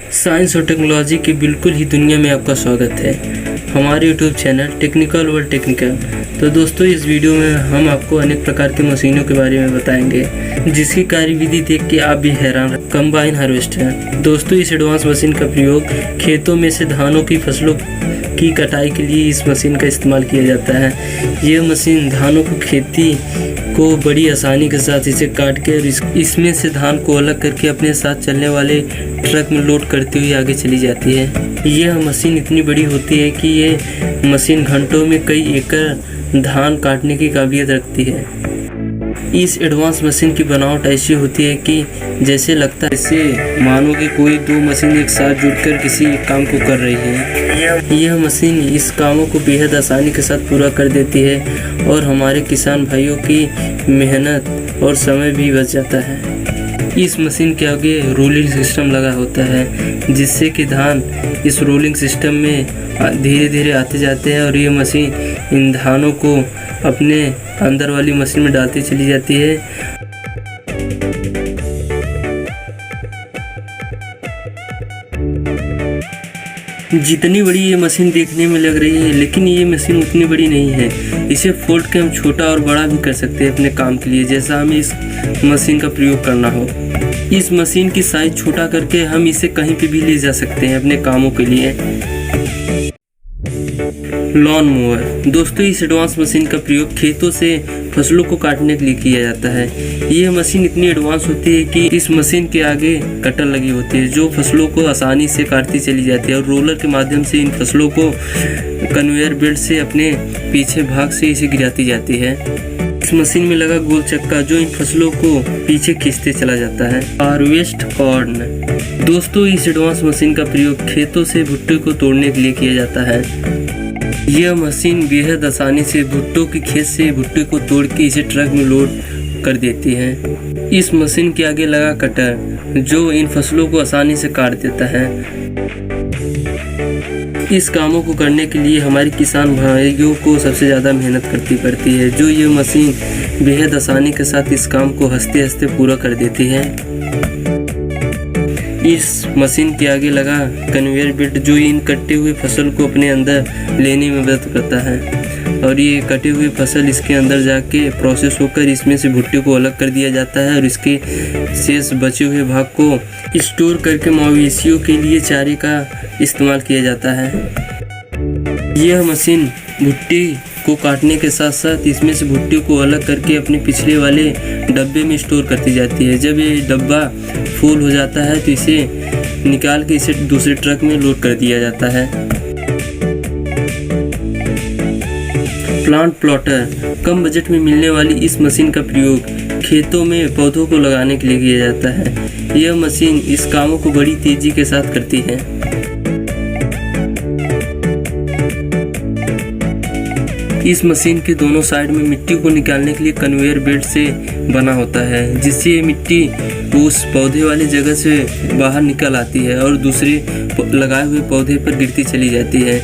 Science और technology की बिल्कुल ही दुनिया में आपका स्वागत है हमारे YouTube channel technical world technical. तो दोस्तों, इस वीडियो में हम आपको अनेक प्रकार की मशीनों के बारे में बताएंगे जिसकी कार्यविधि देख के आप भी हैरान। कंबाइन हार्वेस्टर दोस्तों, इस एडवांस मशीन का प्रयोग खेतों में से धानों की फसलों की कटाई के लिए इस मशीन का इस्तेमाल किया जाता है। यह मशीन धानों को खेती को बड़ी आसानी के साथ इसे काट कर इसमें से धान को अलग करके अपने साथ चलने वाले ट्रक में लोड करते हुए आगे चली जाती है। यह मशीन इतनी बड़ी होती है कि ये मशीन घंटों में कई एकड़ धान काटने की काबिलियत रखती है। इस एडवांस मशीन की बनावट ऐसी होती है कि जैसे लगता है जैसे मानो कि कोई दो मशीन एक साथ जुड़कर किसी काम को कर रही है। यह मशीन इस कामों को बेहद आसानी के साथ पूरा कर देती है और हमारे किसान भाइयों की मेहनत और समय भी बच जाता है। इस मशीन के आगे रोलिंग सिस्टम लगा होता है जिससे कि धान इस रोलिंग सिस्टम में धीरे धीरे आते जाते हैं और ये मशीन इन धानों को अपने अंदर वाली मशीन में डालती चली जाती है। जितनी बड़ी ये मशीन देखने में लग रही है, लेकिन ये मशीन उतनी बड़ी नहीं है। इसे फोल्ड के हम छोटा और बड़ा भी कर सकते हैं अपने काम के लिए, जैसा हमें इस मशीन का प्रयोग करना हो। इस मशीन की साइज छोटा करके हम इसे कहीं पे भी ले जा सकते हैं अपने कामों के लिए। लॉन मोवर दोस्तों, इस एडवांस मशीन का प्रयोग खेतों से फसलों को काटने के लिए किया जाता है। यह मशीन इतनी एडवांस होती है कि इस मशीन के आगे कटर लगी होती है जो फसलों को आसानी से काटती चली जाती है और रोलर के माध्यम से इन फसलों को कन्वेयर बेल्ट से अपने पीछे भाग से इसे गिराती जाती है। इस मशीन में लगा गोल चक्का जो इन फसलों को पीछे खींचते चला जाता है। हार्वेस्ट कॉर्न दोस्तों, इस एडवांस मशीन का प्रयोग खेतों से भुट्टे को तोड़ने के लिए किया जाता है। यह मशीन बेहद आसानी से भुट्टो की खेत से भुट्टे को तोड़ के इसे ट्रक में लोड कर देती है। इस मशीन के आगे लगा कटर जो इन फसलों को आसानी से काट देता है। इस कामों को करने के लिए हमारे किसान भाइयों को सबसे ज़्यादा मेहनत करनी पड़ती है, जो ये मशीन बेहद आसानी के साथ इस काम को हंसते हंसते पूरा कर देती है। इस मशीन के आगे लगा कन्वेयर बेल्ट जो इन कटे हुए फसल को अपने अंदर लेने में मदद करता है और ये कटे हुए फसल इसके अंदर जाके प्रोसेस होकर इसमें से भुट्टे को अलग कर दिया जाता है और इसके शेष बचे हुए भाग को स्टोर करके मवेशियों के लिए चारे का इस्तेमाल किया जाता है। यह मशीन भुट्टे को काटने के साथ साथ इसमें से भुट्टे को अलग करके अपने पिछले वाले डब्बे में स्टोर करती जाती है। जब ये डब्बा फुल हो जाता है तो इसे निकाल के इसे दूसरे ट्रक में लोड कर दिया जाता है। प्लांट प्लॉटर कम बजट में मिलने वाली इस मशीन का प्रयोग खेतों में पौधों को लगाने के लिए किया जाता है। यह मशीन इस कामों को बड़ी तेजी के साथ करती है। इस मशीन के दोनों साइड में मिट्टी को निकालने के लिए कन्वेयर बेल्ट से बना होता है जिससे ये मिट्टी उस पौधे वाली जगह से बाहर निकल आती है और दूसरे लगाए हुए पौधे पर गिरती चली जाती है।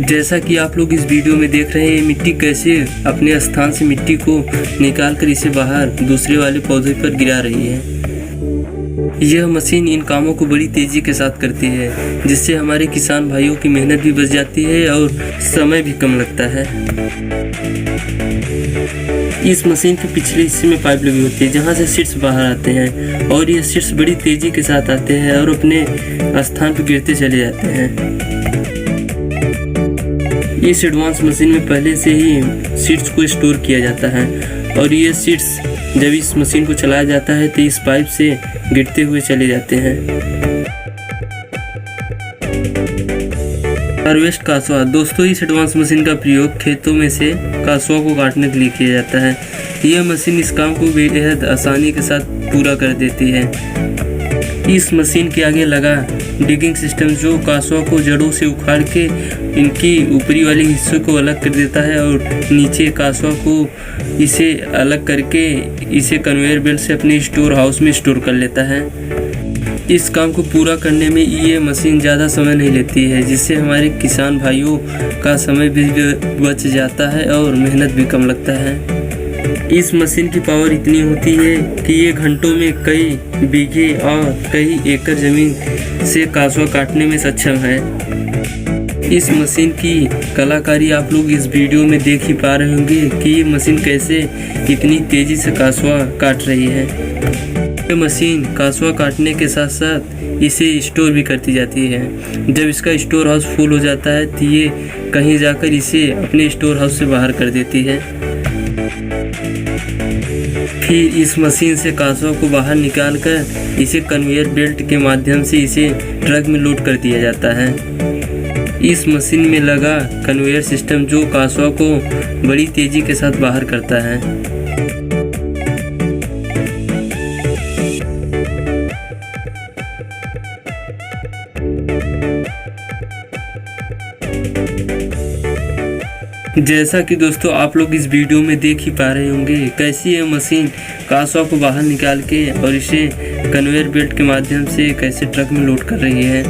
जैसा कि आप लोग इस वीडियो में देख रहे हैं, ये मिट्टी कैसे अपने स्थान से मिट्टी को निकाल कर इसे बाहर दूसरे वाले पौधे पर गिरा रही है। यह मशीन इन कामों को बड़ी तेजी के साथ करती है जिससे हमारे किसान भाइयों की मेहनत भी बच जाती है और समय भी कम लगता है। इस मशीन के पिछले हिस्से में पाइप लगी होती है जहां से सीड्स बाहर आते हैं और ये सीड्स बड़ी तेजी के साथ आते हैं और अपने स्थान पर गिरते चले जाते हैं। इस एडवांस मशीन में पहले से ही सीड्स को स्टोर किया जाता है और ये सीड्स जब इस मशीन को चलाया जाता है तो इस पाइप से गिरते हुए चले जाते हैं। हार्वेस्ट कासवा दोस्तों, इस एडवांस मशीन का प्रयोग खेतों में से कासवा को काटने के लिए किया जाता है। यह मशीन इस काम को बेहद आसानी के साथ पूरा कर देती है। इस मशीन के आगे लगा डिगिंग सिस्टम जो कासवा को जड़ों से उखाड़ के इनकी ऊपरी वाले हिस्से को अलग कर देता है और नीचे कासवा को इसे अलग करके इसे कन्वेयर बेल्ट से अपने स्टोर हाउस में स्टोर कर लेता है। इस काम को पूरा करने में ये मशीन ज़्यादा समय नहीं लेती है जिससे हमारे किसान भाइयों का समय भी बच जाता है और मेहनत भी कम लगता है। इस मशीन की पावर इतनी होती है कि ये घंटों में कई बीघे और कई एकड़ ज़मीन से कासवा काटने में सक्षम है। इस मशीन की कलाकारी आप लोग इस वीडियो में देख ही पा रहे होंगे कि ये मशीन कैसे इतनी तेज़ी से कासवा काट रही है। ये मशीन कासवा काटने के साथ साथ इसे स्टोर भी करती जाती है। जब इसका स्टोर हाउस फुल हो जाता है तो ये कहीं जाकर इसे अपने स्टोर हाउस से बाहर कर देती है। फिर इस मशीन से कासवा को बाहर निकालकर इसे कन्वेयर बेल्ट के माध्यम से इसे ट्रक में लोड कर दिया जाता है। इस मशीन में लगा कन्वेयर सिस्टम जो कासवा को बड़ी तेज़ी के साथ बाहर करता है। जैसा कि दोस्तों आप लोग इस वीडियो में देख ही पा रहे होंगे कैसी ये मशीन कासवा को बाहर निकाल के और इसे कन्वेयर बेल्ट के माध्यम से कैसे ट्रक में लोड कर रही है।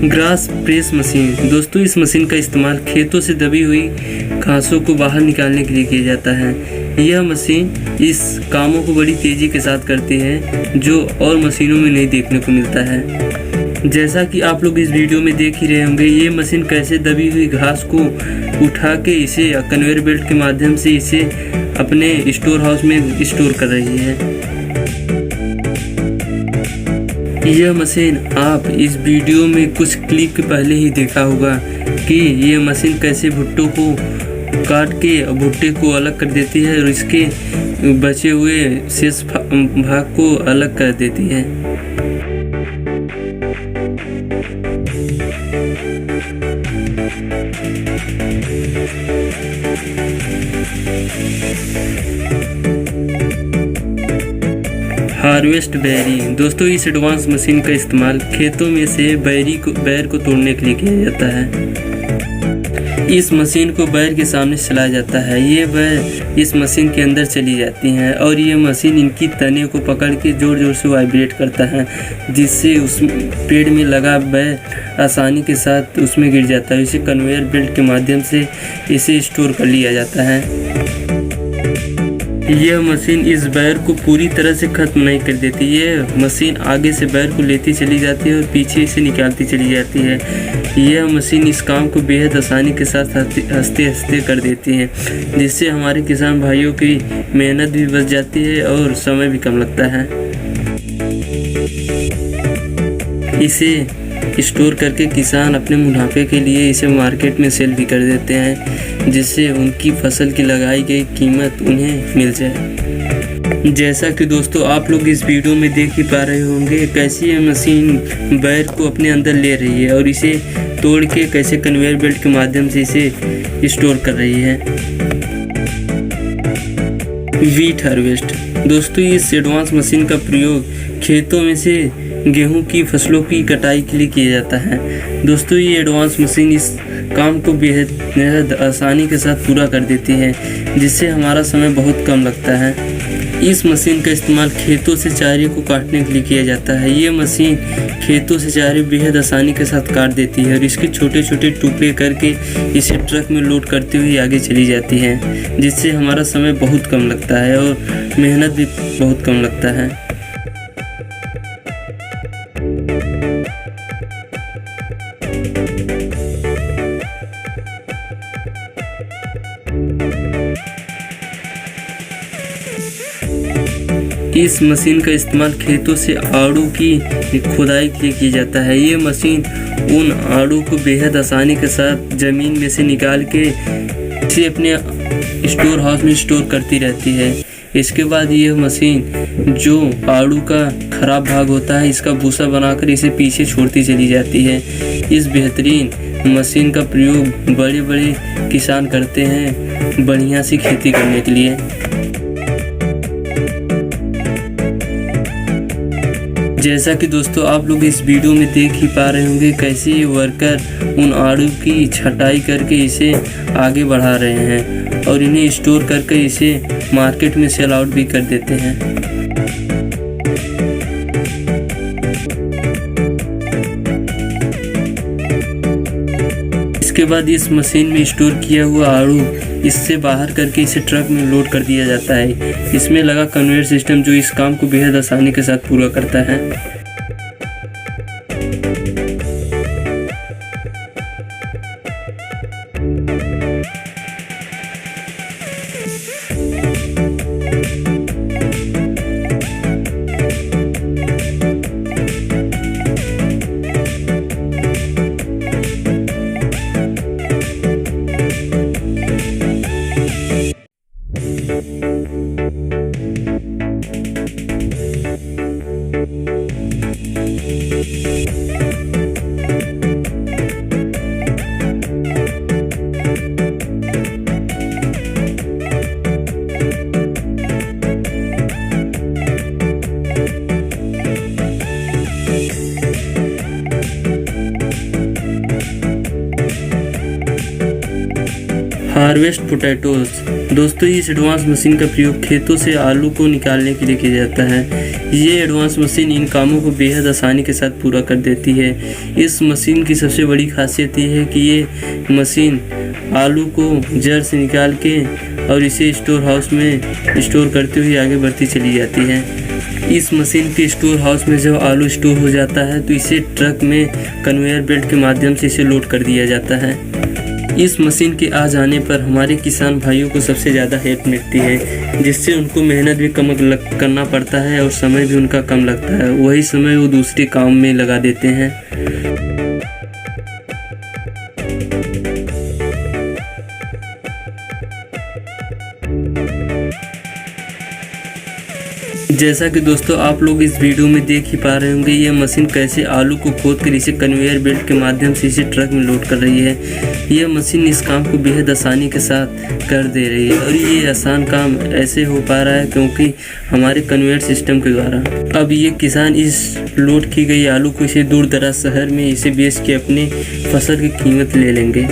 Grass press machine. दोस्तों इस मशीन का इस्तेमाल खेतों से दबी हुई घासों को बाहर निकालने के लिए किया जाता है। यह मशीन इस कामों को बड़ी तेज़ी के साथ करती है जो और मशीनों में नहीं देखने को मिलता है। जैसा कि आप लोग इस वीडियो में देख ही रहे होंगे ये मशीन कैसे दबी हुई घास को उठा के इसे कन्वेयर बेल्ट के माध्यम से इसे अपने स्टोर हाउस में स्टोर कर रही है। यह मशीन आप इस वीडियो में कुछ क्लिप पहले ही देखा होगा कि ये मशीन कैसे भुट्टो को काट के भुट्टे को अलग कर देती है और इसके बचे हुए शेष भाग को अलग कर देती है। हार्वेस्ट बैरी। दोस्तों इस एडवांस मशीन का इस्तेमाल खेतों में से बैर को तोड़ने के लिए किया जाता है। इस मशीन को बैर के सामने चलाया जाता है। ये बैर इस मशीन के अंदर चली जाती हैं और ये मशीन इनकी तने को पकड़ के जोर जोर से वाइब्रेट करता है जिससे उस पेड़ में लगा बैर आसानी के साथ उसमें गिर जाता है। इसे कन्वेयर बेल्ट के माध्यम से इसे स्टोर कर लिया जाता है। यह मशीन इस बैर को पूरी तरह से खत्म नहीं कर देती। यह मशीन आगे से बैर को लेती चली जाती है और पीछे से निकालती चली जाती है। यह मशीन इस काम को बेहद आसानी के साथ हंसते हंसते कर देती है जिससे हमारे किसान भाइयों की मेहनत भी बच जाती है और समय भी कम लगता है। इसे स्टोर करके किसान अपने मुनाफे के लिए इसे मार्केट में सेल भी कर देते हैं जिससे उनकी फसल की लगाई गई कीमत उन्हें मिल जाए। जैसा कि दोस्तों आप लोग इस वीडियो में देख ही पा रहे होंगे कैसी ये मशीन बैर को अपने अंदर ले रही है और इसे तोड़ के कैसे कन्वेयर बेल्ट के माध्यम से इसे स्टोर कर रही है। Wheat harvest. दोस्तों इस एडवांस मशीन का प्रयोग खेतों में से गेहूं की फसलों की कटाई के लिए किया जाता है। दोस्तों ये एडवांस मशीन इस काम को बेहद आसानी के साथ पूरा कर देती है जिससे हमारा समय बहुत कम लगता है। इस मशीन का इस्तेमाल खेतों से चारे को काटने के लिए किया जाता है। ये मशीन खेतों से चारे बेहद आसानी के साथ काट देती है और इसके छोटे छोटे टुकड़े करके इसे ट्रक में लोड करते हुए आगे चली जाती है जिससे हमारा समय बहुत कम लगता है और मेहनत भी बहुत कम लगता है। इस मशीन का इस्तेमाल खेतों से आड़ू की खुदाई के लिए किया जाता है। ये मशीन उन आड़ू को बेहद आसानी के साथ ज़मीन में से निकाल के इसे अपने स्टोर हाउस में स्टोर करती रहती है। इसके बाद यह मशीन जो आड़ू का खराब भाग होता है इसका भूसा बनाकर इसे पीछे छोड़ती चली जाती है। इस बेहतरीन मशीन का प्रयोग बड़े बड़े किसान करते हैं बढ़िया सी खेती करने के लिए। जैसा कि दोस्तों आप लोग इस वीडियो में देख ही पा रहे होंगे कैसे ये वर्कर उन आड़ू की छटाई करके इसे आगे बढ़ा रहे हैं और इन्हें स्टोर करके इसे मार्केट में सेल आउट भी कर देते हैं। बाद इस मशीन में स्टोर किया हुआ आलू इससे बाहर करके इसे ट्रक में लोड कर दिया जाता है। इसमें लगा कन्वेयर सिस्टम जो इस काम को बेहद आसानी के साथ पूरा करता है। Harvest potatoes. दोस्तों इस एडवांस मशीन का प्रयोग खेतों से आलू को निकालने के लिए किया जाता है। ये एडवांस मशीन इन कामों को बेहद आसानी के साथ पूरा कर देती है। इस मशीन की सबसे बड़ी खासियत ये है कि ये मशीन आलू को जड़ से निकाल के और इसे स्टोर हाउस में स्टोर करते हुए आगे बढ़ती चली जाती है। इस मशीन के स्टोर हाउस में जब आलू स्टोर हो जाता है तो इसे ट्रक में कन्वेयर बेल्ट के माध्यम से इसे लोड कर दिया जाता है। इस मशीन के आ जाने पर हमारे किसान भाइयों को सबसे ज़्यादा हेल्प मिलती है, जिससे उनको मेहनत भी कम करना पड़ता है और समय भी उनका कम लगता है। वही समय वो दूसरे काम में लगा देते हैं। जैसा कि दोस्तों आप लोग इस वीडियो में देख ही पा रहे होंगे, ये मशीन कैसे आलू को खोद कर इसे कन्वेयर बेल्ट के माध्यम से इसे ट्रक में लोड कर रही है। यह मशीन इस काम को बेहद आसानी के साथ कर दे रही है और ये आसान काम ऐसे हो पा रहा है क्योंकि हमारे कन्वेयर सिस्टम के द्वारा। अब ये किसान इस लोड की गई आलू को इसे दूर दराज शहर में इसे बेच के अपने फसल की कीमत ले लेंगे।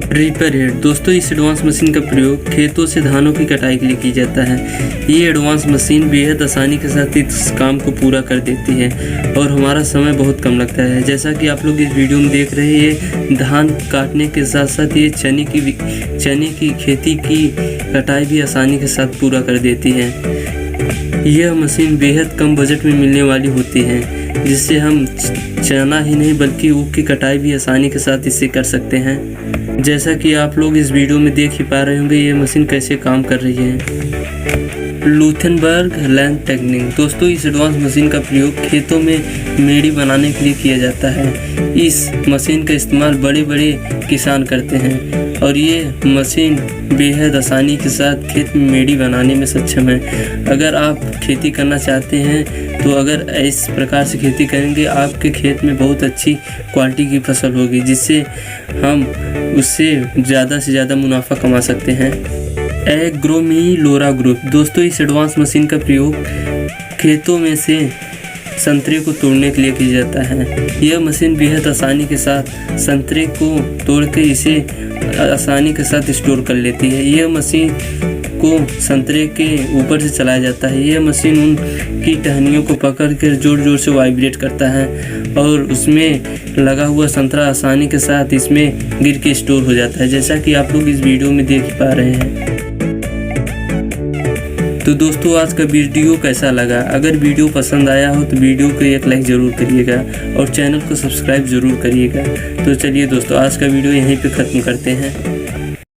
Reaper head. दोस्तों इस एडवांस मशीन का प्रयोग खेतों से धानों की कटाई के लिए किया जाता है। ये एडवांस मशीन बेहद आसानी के साथ इस काम को पूरा कर देती है और हमारा समय बहुत कम लगता है। जैसा कि आप लोग इस वीडियो में देख रहे हैं, ये धान काटने के साथ साथ ये चने की खेती की कटाई भी आसानी के साथ पूरा कर देती है। यह मशीन बेहद कम बजट में मिलने वाली होती है, जिससे हम चना ही नहीं बल्कि ऊख की कटाई भी आसानी के साथ इससे कर सकते हैं। जैसा कि आप लोग इस वीडियो में देख ही पा रहे होंगे, ये मशीन कैसे काम कर रही है। लूथेनबर्ग लैंड टेक्निक। दोस्तों इस एडवांस मशीन का प्रयोग खेतों में मेड़ी बनाने के लिए किया जाता है। इस मशीन का इस्तेमाल बड़े बड़े किसान करते हैं और ये मशीन बेहद आसानी के साथ खेत में मेड़ी बनाने में सक्षम है। अगर आप खेती करना चाहते हैं तो अगर इस प्रकार से खेती करेंगे, आपके खेत में बहुत अच्छी क्वालिटी की फसल होगी, जिससे हम उससे ज़्यादा से ज़्यादा मुनाफा कमा सकते हैं। एग्रोमी लोरा ग्रुप। दोस्तों इस एडवांस मशीन का प्रयोग खेतों में से संतरे को तोड़ने के लिए किया जाता है। यह मशीन बेहद आसानी के साथ संतरे को तोड़ के इसे आसानी के साथ स्टोर कर लेती है। यह मशीन को संतरे के ऊपर से चलाया जाता है। यह मशीन उनकी टहनियों को पकड़ कर जोर जोर से वाइब्रेट करता है और उसमें लगा हुआ संतरा आसानी के साथ इसमें गिर के स्टोर हो जाता है, जैसा कि आप लोग इस वीडियो में देख पा रहे हैं। तो दोस्तों आज का वीडियो कैसा लगा? अगर वीडियो पसंद आया हो तो वीडियो को एक लाइक ज़रूर करिएगा और चैनल को सब्सक्राइब ज़रूर करिएगा। तो चलिए दोस्तों आज का वीडियो यहीं पे ख़त्म करते हैं।